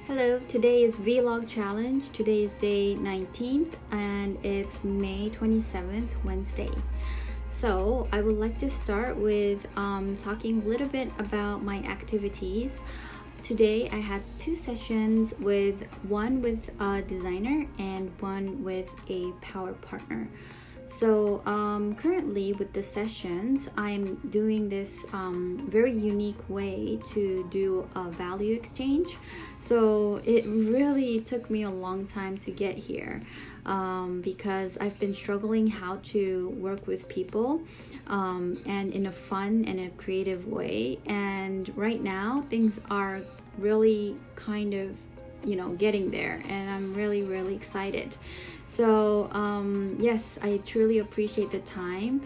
Hello, today is Vlog Challenge. Today is day 19th and it's May 27th, Wednesday. So I would like to start with talking a little bit about my activities. Today I had two sessions, one with a designer and one with a power partner. So currently with the sessions, I'm doing this very unique way to do a value exchange. So it really took me a long time to get here because I've been struggling how to work with people and in a fun and a creative way. And right now things are really kind of, getting there, and I'm really excited. So yes, I truly appreciate the time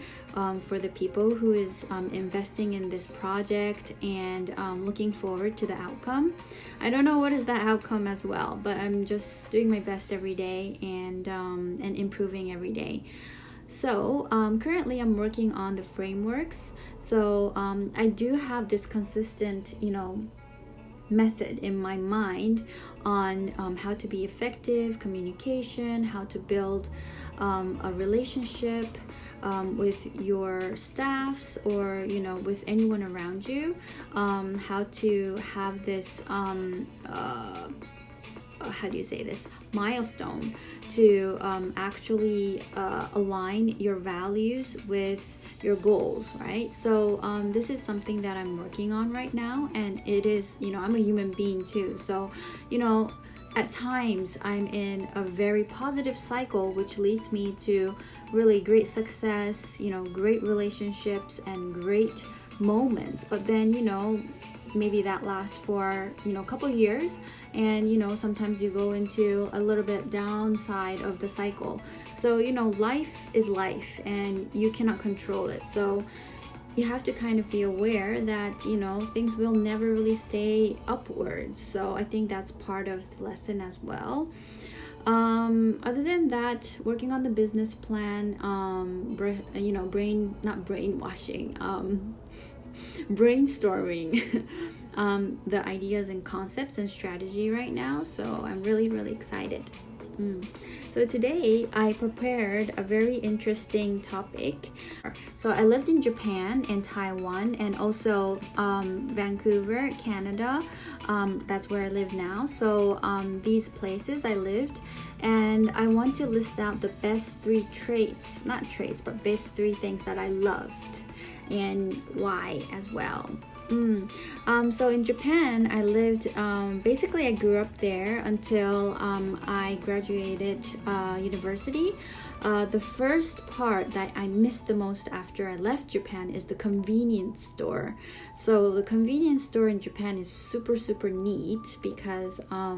for the people who is investing in this project, and looking forward to the outcome. I don't know what is that outcome as well, but I'm just doing my best every day and improving every day. So currently I'm working on the frameworks. So I do have this consistent, method in my mind on how to be effective communication, how to build a relationship with your staffs, or with anyone around you, how to have this how do you say this, milestone to actually align your values with your goals, right? So this is something that I'm working on right now, and it is, I'm a human being too, so at times I'm in a very positive cycle, which leads me to really great success, great relationships and great moments. But then maybe that lasts for a couple years, and sometimes you go into a little bit downside of the cycle. So life is life and you cannot control it, so you have to kind of be aware that things will never really stay upwards. So I think that's part of the lesson as well. Other than that, working on the business plan, brainstorming the ideas and concepts and strategy right now. So I'm really excited. So today I prepared a very interesting topic. So I lived in Japan and Taiwan, and also Vancouver, Canada. That's where I live now. So these places I lived, and I want to list out the best three traits, not traits, but best three things that I loved and why as well. So in Japan, I lived, basically I grew up there until I graduated university. The first part that I missed the most after I left Japan is the convenience store. So the convenience store in Japan is super neat because, oh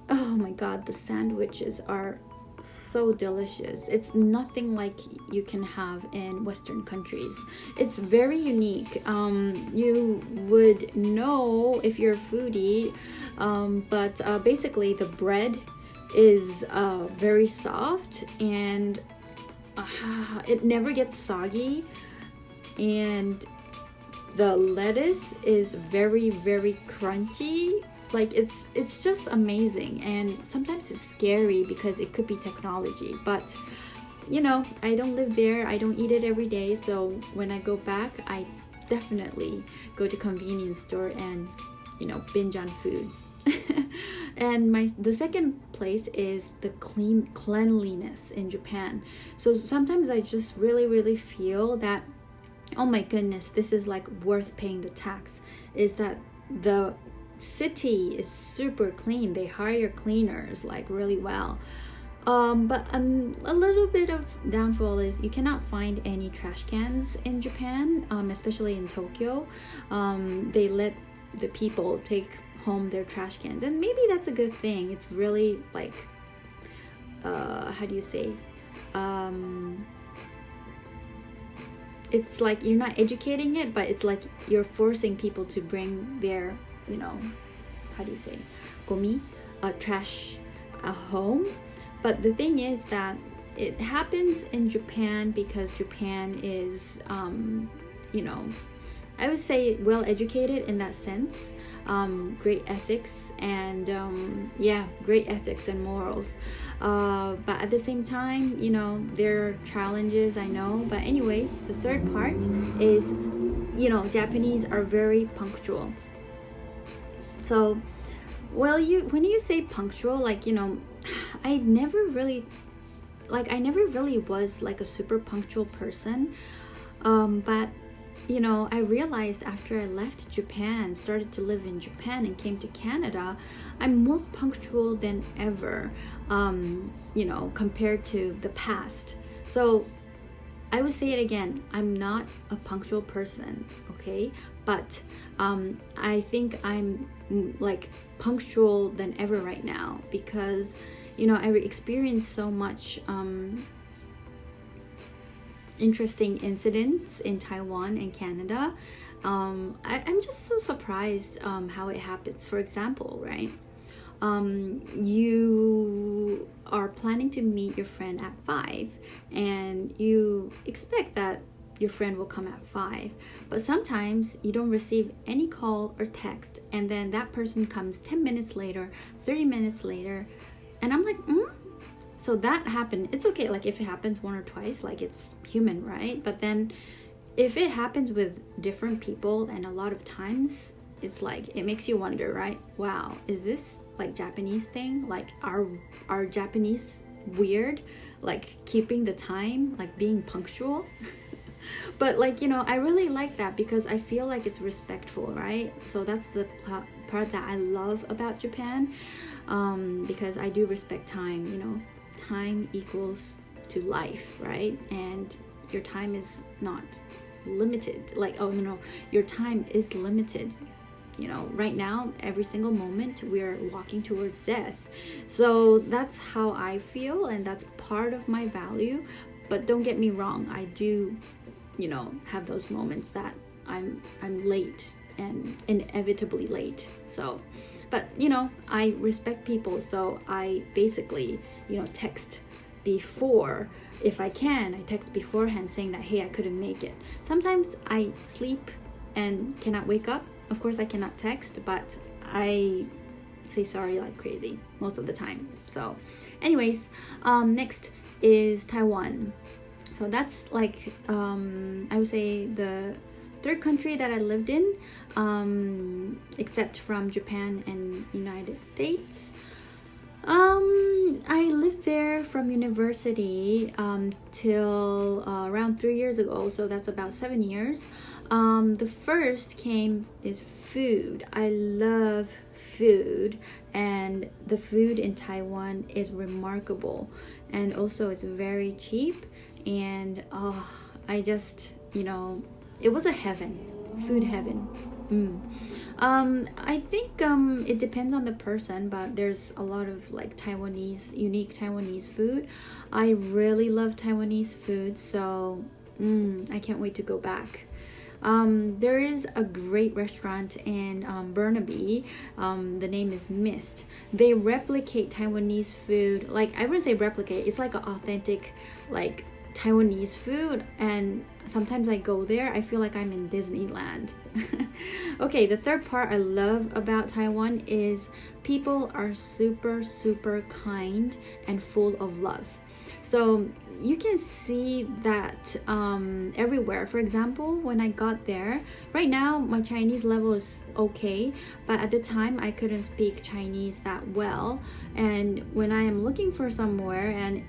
my god, the sandwiches are so delicious. It's nothing like you can have in Western countries. It's very unique. You would know if you're a foodie, but basically the bread is very soft, and it never gets soggy, and the lettuce is very crunchy. Like it's just amazing, and sometimes it's scary because it could be technology, but I don't live there, I don't eat it every day, so when I go back I definitely go to convenience store and binge on foods. And the second place is the cleanliness in Japan. So sometimes I just really feel that, oh my goodness, this is like worth paying the tax, is that the city is super clean. They hire cleaners like really well, but a little bit of downfall is you cannot find any trash cans in Japan, especially in Tokyo. They let the people take home their trash cans, and maybe that's a good thing. It's really like how do you say, it's like you're not educating it, but it's like you're forcing people to bring their how do you say, gomi, trash home. But the thing is that it happens in Japan because Japan is I would say well educated in that sense. great ethics and yeah, great ethics and morals. But at the same time, you know, there are challenges, I know. But anyways, the third part is, you know, Japanese are very punctual. So, well, when you say punctual, like, you know, I never really was like a super punctual person. But you know, I realized after I left Japan, started to live in Japan and came to Canada, I'm more punctual than ever, you know, compared to the past. So I would say it again, I'm not a punctual person, okay? But I think I'm like punctual than ever right now because, you know, I experienced so much interesting incidents in Taiwan and Canada. I'm just so surprised how it happens. For example, right? You are planning to meet your friend at 5 and you expect that your friend will come at 5, but sometimes you don't receive any call or text, and then that person comes 10 minutes later, 30 minutes later, and I'm like, So that happened. It's okay, like if it happens one or twice, like it's human, right? But then if it happens with different people and a lot of times, it's like it makes you wonder, right? Wow, is this like Japanese thing? Like are Japanese weird, like keeping the time, like being punctual? But like, you know, I really like that because I feel like it's respectful, right? So that's the part that I love about Japan, because I do respect time. You know, time equals to life, right? And your time is not limited. Like, oh no, your time is limited. You know, right now, every single moment we're walking towards death. So that's how I feel, and that's part of my value. But don't get me wrong, I do, you know, have those moments that I'm late and inevitably late. So, but you know, I respect people, so I basically, you know, text before. If I can, I text beforehand saying that, hey, I couldn't make it. Sometimes I sleep and cannot wake up. Of course I cannot text, but I say sorry like crazy most of the time. So anyways, next is Taiwan. So that's like I would say the third country that I lived in, except from Japan and United States. I lived there from university till around 3 years ago, so that's about 7 years. The first is food. I love food, and the food in Taiwan is remarkable, and also it's very cheap, and I just, you know, it was a heaven, food heaven. I think it depends on the person, but there's a lot of like unique Taiwanese food. I really love Taiwanese food, so I can't wait to go back. There is a great restaurant in Burnaby. The name is Mist. They replicate Taiwanese food. Like, I wouldn't say replicate, it's like an authentic like Taiwanese food, and sometimes I go there, I feel like I'm in Disneyland. Okay, the third part I love about Taiwan is people are super, super kind and full of love. So you can see that everywhere. For example, when I got there, right now my Chinese level is okay, but at the time I couldn't speak Chinese that well. And when I am looking for somewhere, and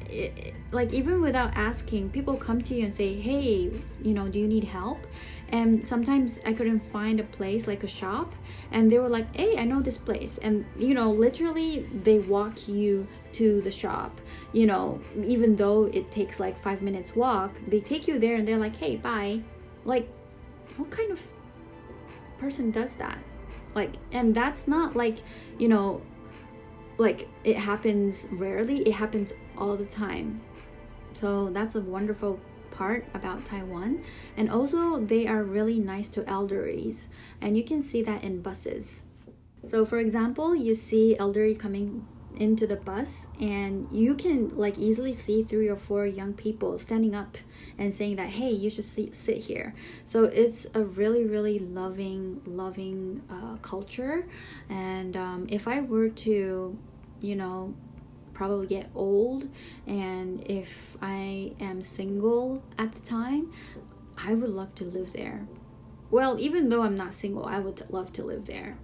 like even without asking, people come to you and say, hey, you know, do you need help? And sometimes I couldn't find a place, like a shop, and they were like, hey, I know this place. And you know, literally they walk you to the shop, you know, even though it takes like 5 minutes walk, they take you there and they're like, hey, bye. Like, what kind of person does that? Like, and that's not like, you know, like it happens rarely, it happens all the time. So that's a wonderful part about Taiwan. And also they are really nice to elderlies, and you can see that in buses. So for example, you see elderly coming into the bus, and you can like easily see 3 or 4 young people standing up and saying that, hey, you should sit here. So it's a really, really loving culture. And if I were to, you know, probably get old, and if I am single at the time, I would love to live there. Well, even though I'm not single, I would love to live there.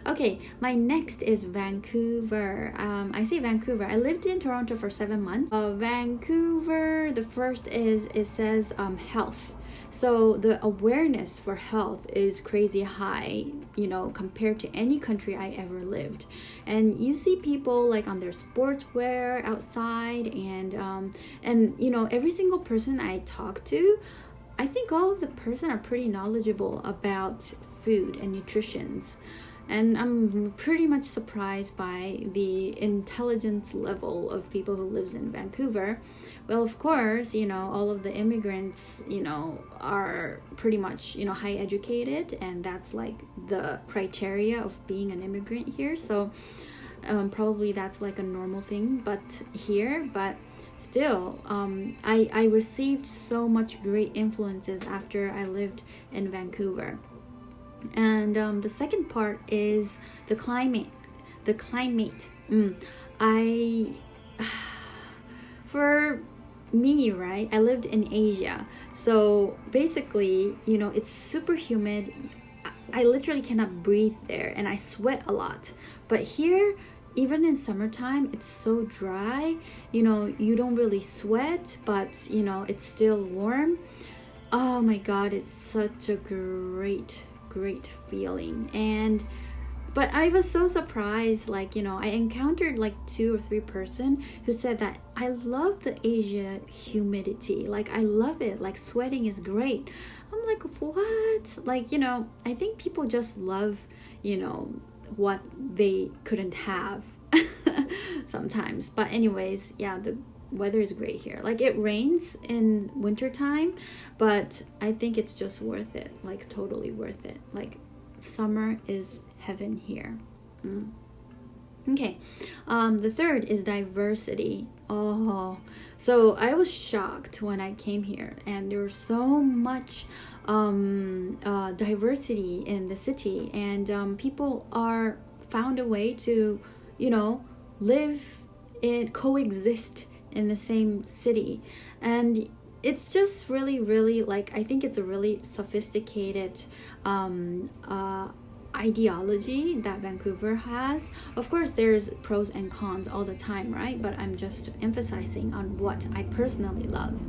Okay, my next is Vancouver. I say Vancouver. I lived in Toronto for 7 months. Vancouver, the first is, it says health. So the awareness for health is crazy high, you know, compared to any country I ever lived. And you see people like on their sportswear outside, and you know, every single person I talk to, I think all of the person are pretty knowledgeable about food and nutritions. And I'm pretty much surprised by the intelligence level of people who lives in Vancouver. Well, of course, you know, all of the immigrants, you know, are pretty much, you know, high educated, and that's like the criteria of being an immigrant here. So probably that's like a normal thing, but still, I received so much great influences after I lived in Vancouver. And the second part is the climate. I For me, right, I lived in Asia, so basically, you know, it's super humid. I literally cannot breathe there, and I sweat a lot. But here, even in summertime, it's so dry, you know, you don't really sweat, but you know, it's still warm. Oh my god, it's such a great feeling. But I was so surprised, like, you know, I encountered like 2 or 3 person who said that I love the Asia humidity, like I love it, like sweating is great. I'm like, what? Like, you know, I think people just love, you know, what they couldn't have sometimes. But anyways, yeah, the weather is great here. Like, it rains in wintertime, but I think it's just worth it, like totally worth it. Like, summer is heaven here. Okay, the third is diversity. Oh, so I was shocked when I came here, and there was so much diversity in the city, and people are found a way to, you know, live and coexist in the same city. And it's just really, like, I think it's a really sophisticated ideology that Vancouver has. Of course, there's pros and cons all the time, right? But I'm just emphasizing on what I personally love.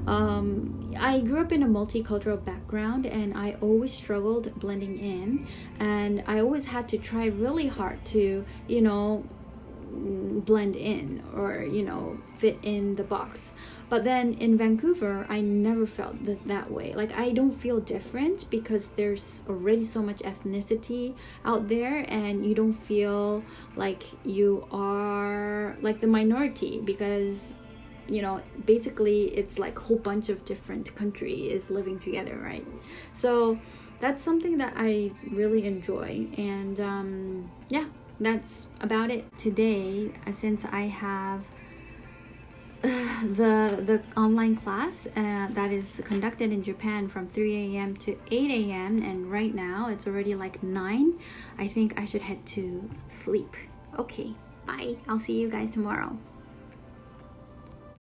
I grew up in a multicultural background, and I always struggled blending in, and I always had to try really hard to, you know, blend in, or, you know, fit in the box. But then in Vancouver, I never felt that way. Like, I don't feel different because there's already so much ethnicity out there, and you don't feel like you are like the minority, because, you know, basically it's like a whole bunch of different countries is living together, right? So that's something that I really enjoy. And yeah, that's about it today. Since I have the online class that is conducted in Japan from 3 a.m. to 8 a.m. and right now it's already like 9. I think I should head to sleep. Okay, bye. I'll see you guys tomorrow.